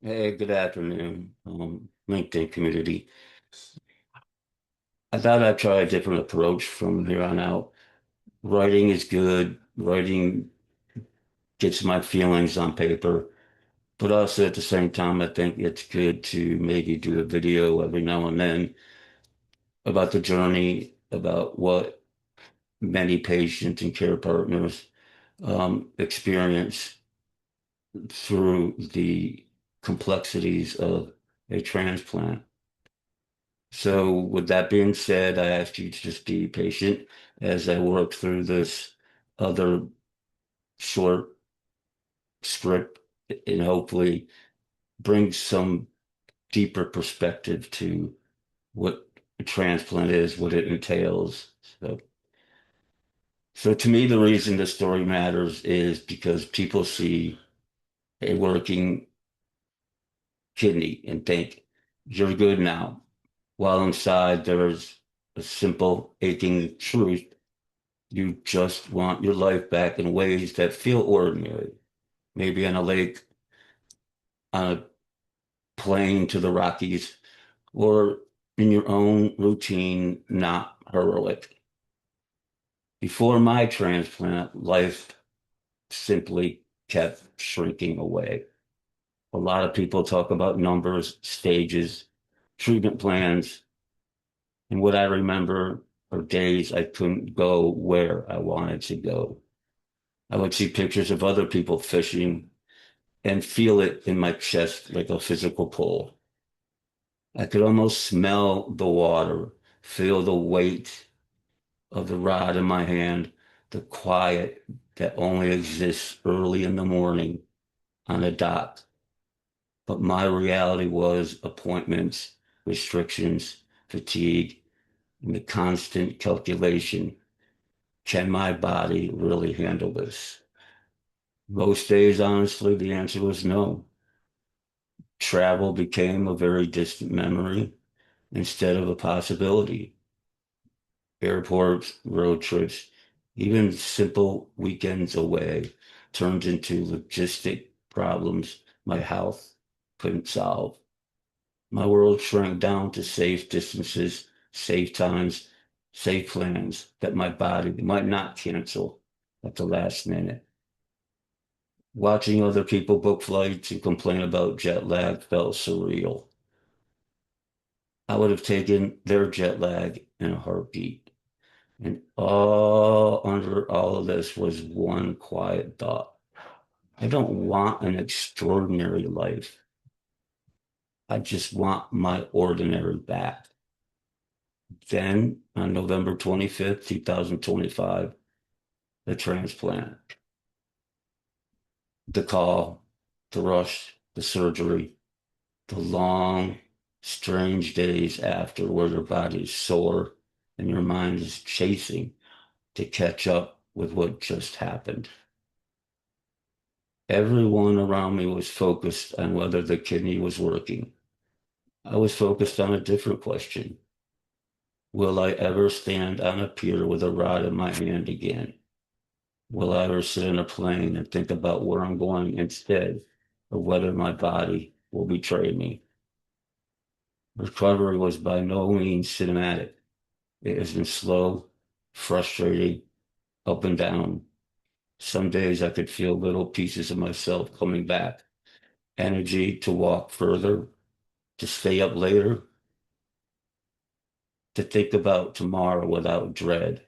Hey, good afternoon, LinkedIn community. I thought I'd try a different approach from here on out. Writing is good. Writing gets my feelings on paper, but also at the same time, I think it's good to maybe do a video every now and then about the journey, about what many patients and care partners experience through the complexities of a transplant. So with that being said, I ask you to just be patient as I work through this other short script and hopefully bring some deeper perspective to what a transplant is, what it entails. So to me, the reason the story matters is because people see a working kidney and think, you're good now. While inside there's a simple aching truth. You just want your life back in ways that feel ordinary. Maybe on a lake, on a plane to the Rockies, or in your own routine, not heroic. Before my transplant, life simply kept shrinking away. A lot of people talk about numbers, stages, treatment plans, and what I remember are days I couldn't go where I wanted to go. I would see pictures of other people fishing and feel it in my chest like a physical pull. I could almost smell the water, feel the weight of the rod in my hand, the quiet that only exists early in the morning on a dock. But my reality was appointments, restrictions, fatigue, and the constant calculation. Can my body really handle this? Most days, honestly, the answer was no. Travel became a very distant memory instead of a possibility. Airports, road trips, even simple weekends away turned into logistic problems my health couldn't solve. My world shrank down to safe distances, safe times, safe plans that my body might not cancel at the last minute. Watching other people book flights and complain about jet lag felt surreal. I would have taken their jet lag in a heartbeat. And all under all of this was one quiet thought. I don't want an extraordinary life. I just want my ordinary back. Then on November 25th, 2025, the transplant, the call, the rush, the surgery, the long, strange days after where your body's sore and your mind is chasing to catch up with what just happened. Everyone around me was focused on whether the kidney was working. I was focused on a different question. Will I ever stand on a pier with a rod in my hand again? Will I ever sit in a plane and think about where I'm going instead of whether my body will betray me? Recovery was by no means cinematic. It has been slow, frustrating, up and down. Some days I could feel little pieces of myself coming back, energy to walk further, to stay up later, to think about tomorrow without dread.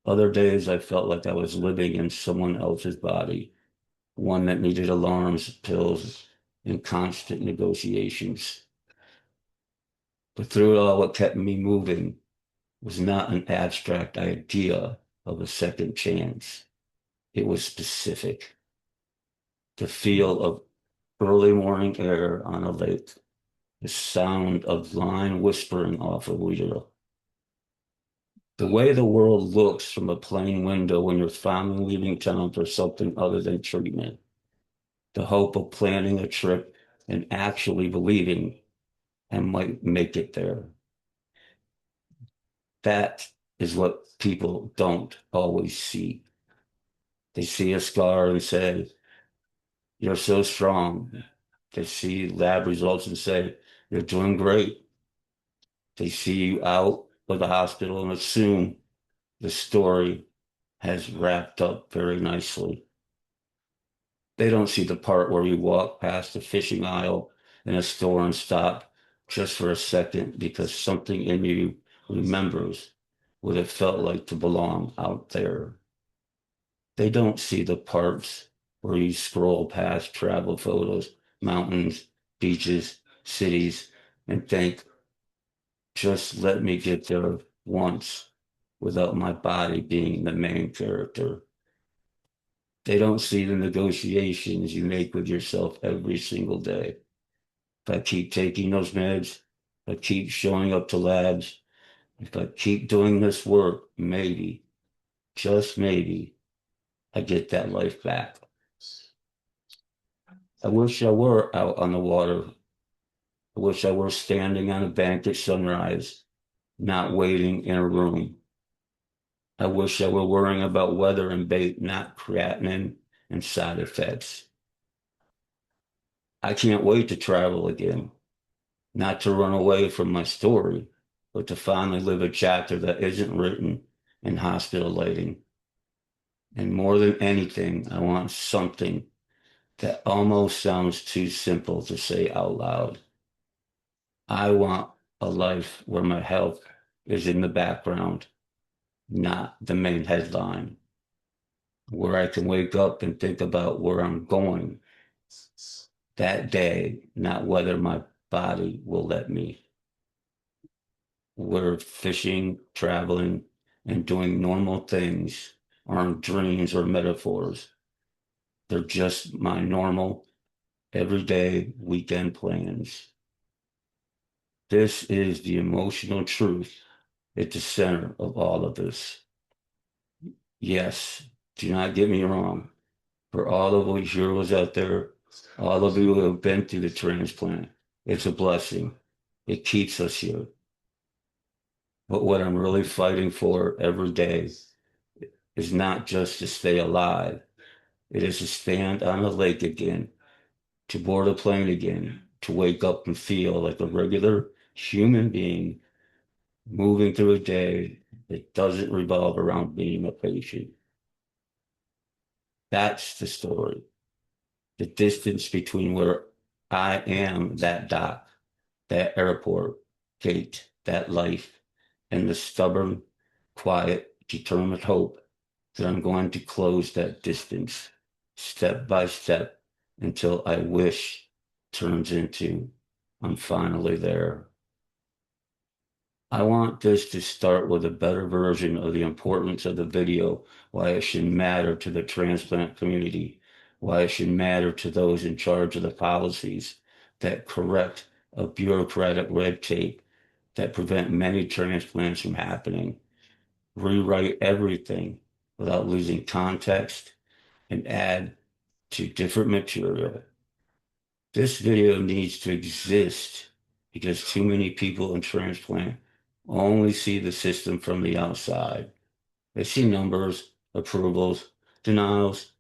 Other days I felt like I was living in someone else's body, one that needed alarms, pills, and constant negotiations. But through it all, what kept me moving was not an abstract idea of a second chance. It was specific. The feel of early morning air on a lake, the sound of line whispering off a wheel, the way the world looks from a plane window when you're finally leaving town for something other than treatment, the hope of planning a trip and actually believing I might make it there. That is what people don't always see. They see a scar and say, you're so strong. They see lab results and say, you're doing great. They see you out of the hospital and assume the story has wrapped up very nicely. They don't see the part where you walk past the fishing aisle in a store and stop just for a second because something in you remembers what it felt like to belong out there. They don't see the parts where you scroll past travel photos, mountains, beaches, cities, and think, just let me get there once without my body being the main character. They don't see the negotiations you make with yourself every single day. If I keep taking those meds, if I keep showing up to labs, if I keep doing this work, maybe, just maybe, I get that life back. I wish I were out on the water. I wish I were standing on a bank at sunrise, not waiting in a room. I wish I were worrying about weather and bait, not creatinine and side effects. I can't wait to travel again, not to run away from my story, but to finally live a chapter that isn't written in hospital lighting. And more than anything, I want something that almost sounds too simple to say out loud. I want a life where my health is in the background, not the main headline, where I can wake up and think about where I'm going that day, not whether my body will let me. Where fishing, traveling, and doing normal things aren't dreams or metaphors. They're just my normal, everyday weekend plans. This is the emotional truth at the center of all of this. Yes, do not get me wrong. For all of you heroes out there, all of you who have been through the transplant, it's a blessing. It keeps us here. But what I'm really fighting for every day is not just to stay alive. It is to stand on the lake again, to board a plane again, to wake up and feel like a regular human being moving through a day that doesn't revolve around being a patient. That's the story. The distance between where I am, that dock, that airport gate, that life, and the stubborn, quiet, determined hope that I'm going to close that distance step by step until I wish turns into I'm finally there. I want this to start with a better version of the importance of the video, why it should matter to the transplant community, why it should matter to those in charge of the policies that correct a bureaucratic red tape that prevent many transplants from happening, rewrite everything without losing context, and add to different material. This video needs to exist because too many people in transplant only see the system from the outside. They see numbers, approvals, denials.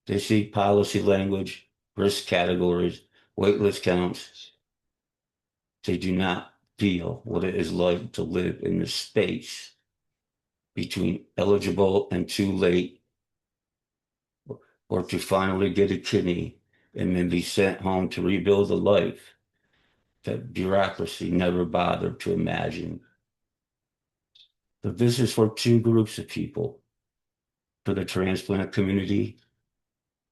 They see policy language, risk categories, waitlist counts. They do not feel what it is like to live in the space between eligible and too late, or to finally get a kidney and then be sent home to rebuild a life that bureaucracy never bothered to imagine. But this is for two groups of people, for the transplant community,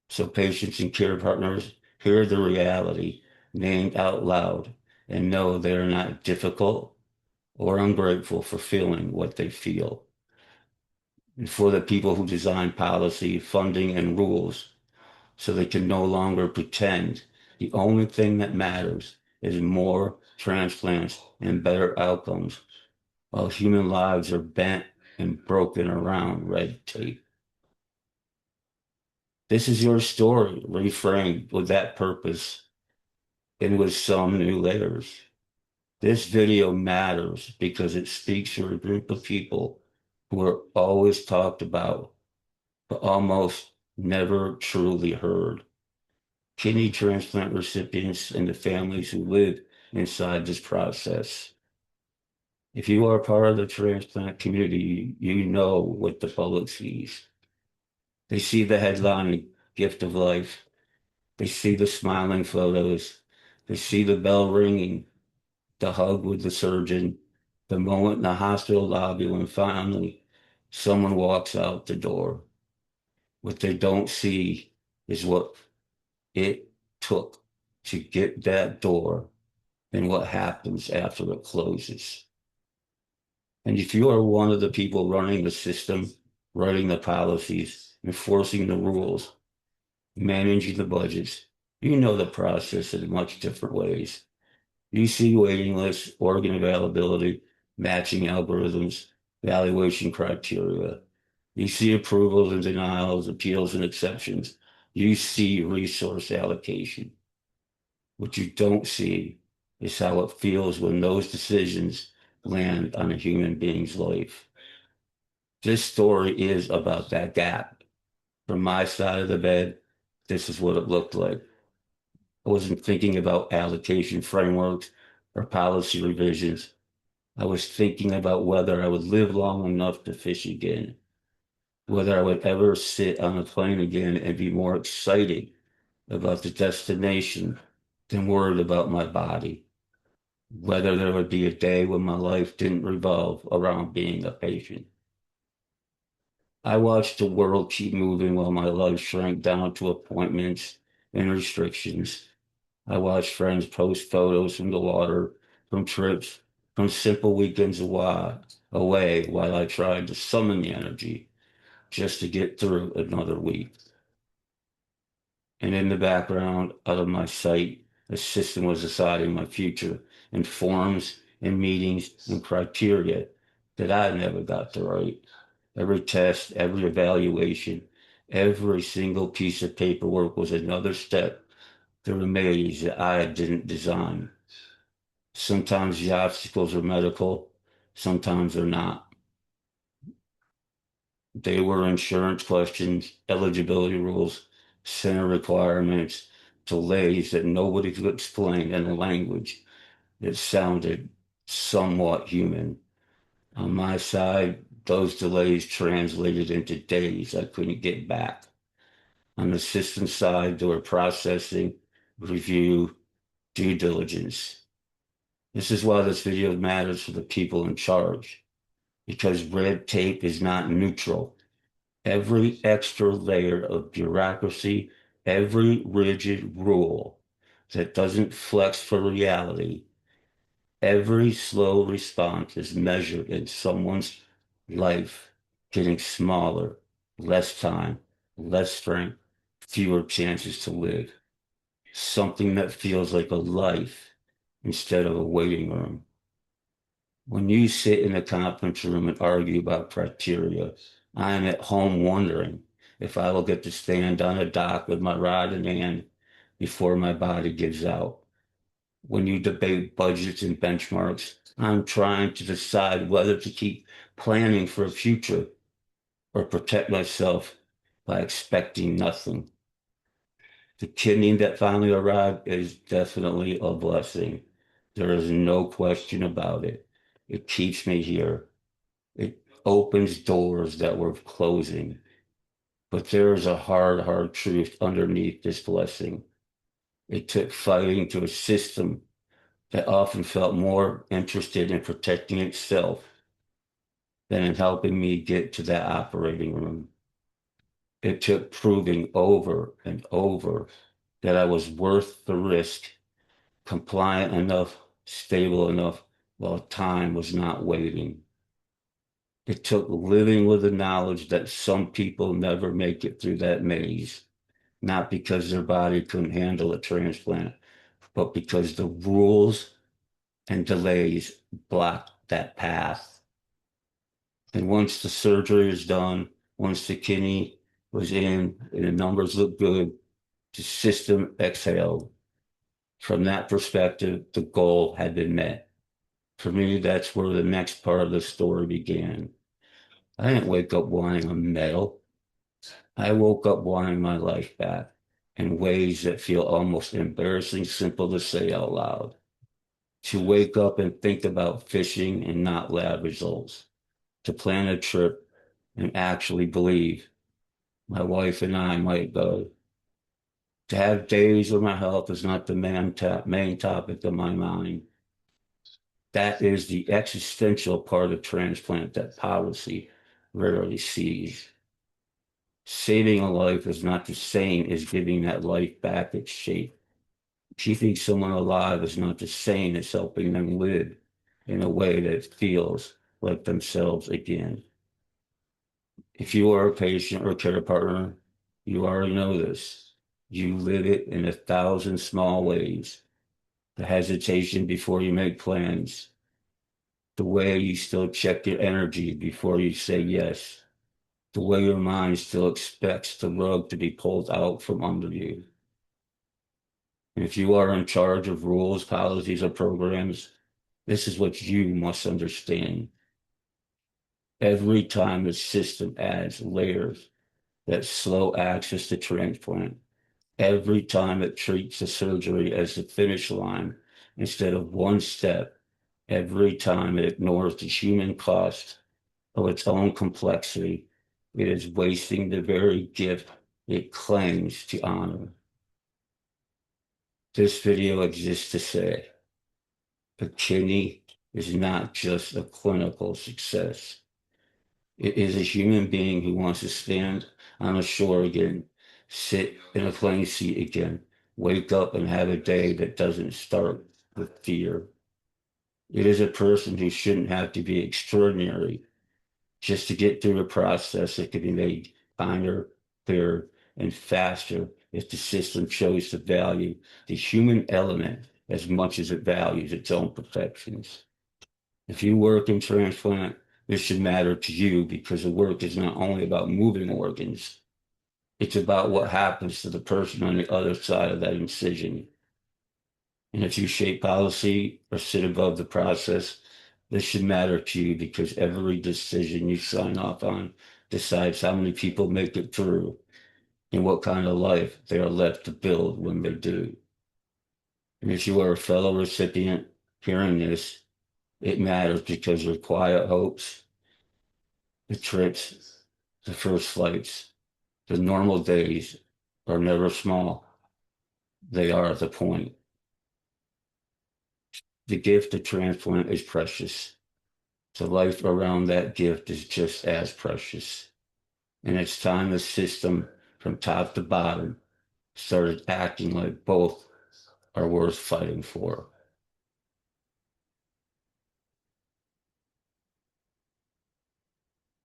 so patients and care partners hear the reality named out loud and know they are not difficult or ungrateful for feeling what they feel. And for the people who design policy, funding, and rules, so they can no longer pretend the only thing that matters is more transplants and better outcomes, while human lives are bent and broken around red tape. This is your story, reframed with that purpose and with some new layers. This video matters because it speaks to a group of people who are always talked about, but almost never truly heard. kidney transplant recipients, and the families who live inside this process. If you are part of the transplant community, you know what the public sees. They see the headline gift of life. They see the smiling photos. They see the bell ringing, the hug with the surgeon, the moment in the hospital lobby when finally someone walks out the door. What they don't see is what it took to get that door and what happens after it closes. And if you are one of the people running the system, writing the policies, enforcing the rules, managing the budgets, you know the process in much different ways. You see waiting lists, organ availability, matching algorithms, valuation criteria. You see approvals and denials, appeals and exceptions. You see resource allocation. What you don't see is how it feels when those decisions land on a human being's life. This story is about that gap. From my side of the bed, this is what it looked like. I wasn't thinking about allocation frameworks or policy revisions. I was thinking about whether I would live long enough to fish again, whether I would ever sit on a plane again and be more excited about the destination than worried about my body, whether there would be a day when my life didn't revolve around being a patient. I watched the world keep moving while my life shrank down to appointments and restrictions. I watched friends post photos from the water, from trips, from simple weekends away while I tried to summon the energy just to get through another week. And in the background, out of my sight, the system was deciding my future in forms and meetings and criteria that I never got to write. Every test, every evaluation, every single piece of paperwork was another step through a maze that I didn't design. Sometimes the obstacles are medical, sometimes they're not. They were insurance questions, eligibility rules, center requirements, delays that nobody could explain in a language that sounded somewhat human. On my side, those delays translated into days I couldn't get back. On the system side, there were processing, review, due diligence. This is why this video matters for the people in charge, because red tape is not neutral. Every extra layer of bureaucracy, every rigid rule that doesn't flex for reality, every slow response is measured in someone's life getting smaller, less time, less strength, fewer chances to live. Something that feels like a life instead of a waiting room. When you sit in a conference room and argue about criteria, I'm at home wondering if I will get to stand on a dock with my rod in hand before my body gives out. When you debate budgets and benchmarks, I'm trying to decide whether to keep planning for a future or protect myself by expecting nothing. The kidney that finally arrived is definitely a blessing. There is no question about it. It keeps me here. It opens doors that were closing. But there is a hard, hard truth underneath this blessing. It took fighting to a system that often felt more interested in protecting itself than in helping me get to that operating room. It took proving over and over that I was worth the risk, compliant enough, stable enough, while time was not waiting. It took living with the knowledge that some people never make it through that maze, not because their body couldn't handle a transplant, but because the rules and delays block that path. And once the surgery is done, once the kidney was in and the numbers looked good, the system exhaled. From that perspective, the goal had been met. For me, that's where the next part of the story began. I didn't wake up wanting a medal. I woke up wanting my life back. in ways that feel almost embarrassing simple to say out loud. To wake up and think about fishing and not lab results. To plan a trip and actually believe my wife and I might go. To have days where my health is not the main topic of my mind. That is the existential part of transplant that policy rarely sees. Saving a life is not the same as giving that life back its shape. Keeping someone alive is not the same as helping them live in a way that feels like themselves again. If you are a patient or care partner, you already know this. You live it in 1,000 small ways. The hesitation before you make plans, the way you still check your energy before you say yes, the way your mind still expects the rug to be pulled out from under you. And if you are in charge of rules, policies, or programs, this is what you must understand. Every time the system adds layers that slow access to transplant, every time it treats the surgery as the finish line instead of one step, every time it ignores the human cost of its own complexity, it is wasting the very gift it claims to honor. This video exists to say a kidney is not just a clinical success. It is a human being who wants to stand on a shore again, sit in a plane seat again, wake up and have a day that doesn't start with fear. It is a person who shouldn't have to be extraordinary just to get through the process that could be made kinder, clearer, and faster if the system chose to value the human element as much as it values its own perfections. If you work in transplant, this should matter to you because the work is not only about moving organs, it's about what happens to the person on the other side of that incision. And if you shape policy or sit above the process, this should matter to you because every decision you sign off on decides how many people make it through and what kind of life they are left to build when they do. And if you are a fellow recipient hearing this, it matters because your quiet hopes, the trips, the first flights, the normal days are never small. They are the point. The gift of transplant is precious. The life around that gift is just as precious. And it's time the system from top to bottom started acting like both are worth fighting for.